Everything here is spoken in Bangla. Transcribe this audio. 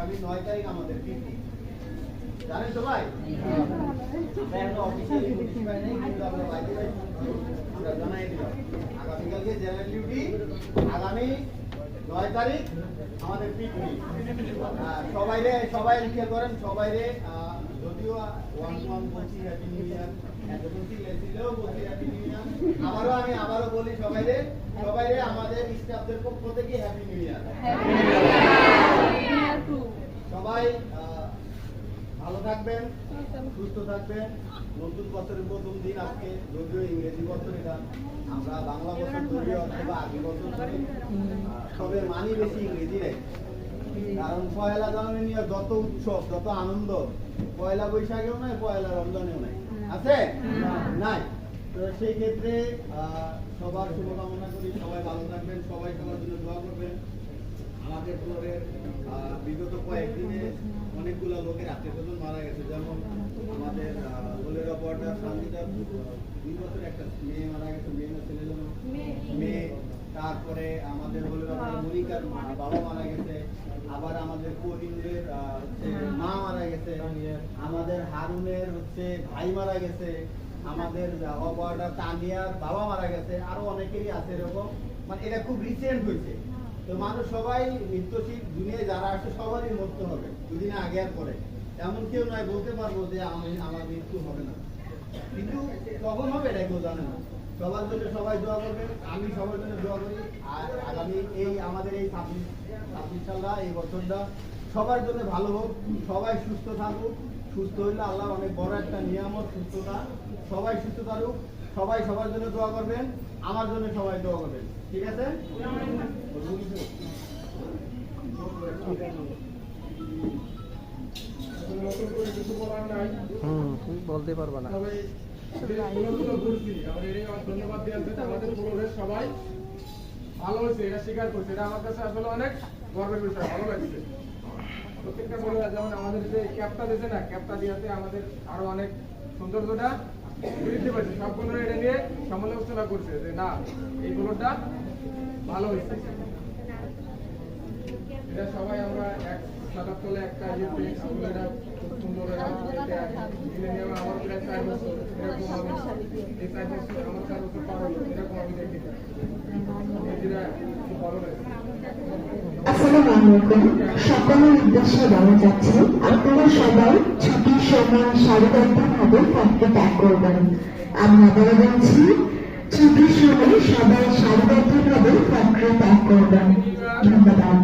আগামী 9 তারিখ আমাদের পিকনিক জানেন সবাই আমরা অফিসিয়ালি নোটিশ পাই নাই কিন্তু আমরা বাইরে আমরা জানাই দিলাম আগামীকালকে জেনারেল ডিউটি আগামী 9 তারিখ আমাদের পিকনিক সবাই লিখে করেন সবাইরে যদিও ওয়ান বলছি হ্যাপি নিউ ইয়ার এতক্ষণ ছিলেও বলছি হ্যাপি নিউ ইয়ার আবারও বলি সবাইরে আমাদের স্টাফদের পক্ষ থেকে হ্যাপি নিউ ইয়ার সবাই ভালো থাকবেন সুস্থ থাকবেন নতুন বছরের প্রথম দিন আজকে যদিও ইংরেজি বছর এটা আমরা বাংলা বছর ধরি অথবা আগে বছর ধরি তবে মানি বেশি ইংরেজি নেই কারণ পয়লা জানুয়ারি নিয়ে যত উৎসব যত আনন্দ পয়লা বৈশাখেও নাই পয়লা রমজানেও নাই আছে নাই তো সেই ক্ষেত্রে সবার শুভকামনা করি সবাই ভালো থাকবেন সবাই সবার জন্য দোয়া করবেন আমাদের ফ্লোরের বিগত কয়েকদিনে অনেকগুলো লোকের আত্মীয়স্বজন মারা গেছে যেমন আমাদের দলের অপরাধ শান্তিটা 2 বছরের একটা মেয়ে মারা গেছে মেয়ে তারপরে আমাদের দলের অপরাধ মনিকার বাবা মারা গেছে আবার আমাদের করিমের মা মারা গেছে আমাদের হারুনের ভাই মারা গেছে আমাদের অপরাধ তানিয়ার বাবা মারা গেছে আরো অনেকেরই আছে এরকম মানে এটা খুব রিসেন্ট হয়েছে তো মানুষ সবাই মৃত্যুশীল দুনিয়ায় যারা আসে সবারই মৃত্যু হবে দুদিন আগে আর পরে এমন কেউ নয় বলতে পারবো যে আমার মৃত্যু হবে না কিন্তু কখন হবে এটা কেউ জানে না সবার জন্য সবাই দোয়া করবেন আমি সবার জন্য দোয়া করি আর আগামী আমাদের এই 26 সালটা এই বছরটা সবার জন্য ভালো হোক সবাই সুস্থ থাকুক সুস্থ হইলে আল্লাহ অনেক বড় একটা নিয়ামত সুস্থতা সবাই সুস্থ থাকুক সবাই সবার জন্য দোয়া করবেন আমার জন্য সবাই দোয়া করবেন ঠিক আছে বলতে পারবো না ধন্যবাদ আমাদের সবাই ভালো হয়েছে এটা স্বীকার করছে এটা আমার কাছে আসলে অনেক গর্বের বিষয় ভালো লাগছে প্রত্যেকটা পরিবার যেমন আমাদের যে ক্যাপটা দিয়েছে না ক্যাপটা দিয়াতে আমাদের আরো অনেক সৌন্দর্যটা বৃদ্ধি পাচ্ছে সবগুলো এটা নিয়ে সমালোচনা করছে যে না এই গুলোটা ভালো হয়েছে এটা সবাই আমরা এক সাদার তলে একটা ইয়েতে এটা খুব সুন্দর আমার প্রায় 4 বছর এরকম আমি এই 4 বছর আমার 4 বছর পার হলো এরকম আমি দেখি এটা খুব ভালো লাগে সকলের উদ্দেশ্যে বলা যাচ্ছে আপনারা সবাই ছুটির সময় সারিবদ্ধভাবে ফ্যাক্টরি ত্যাগ করবেন আমি আবারও বলছি ছুটির সময় সবাই সারিবদ্ধভাবে ফ্যাক্টরি ত্যাগ করবেন ধন্যবাদ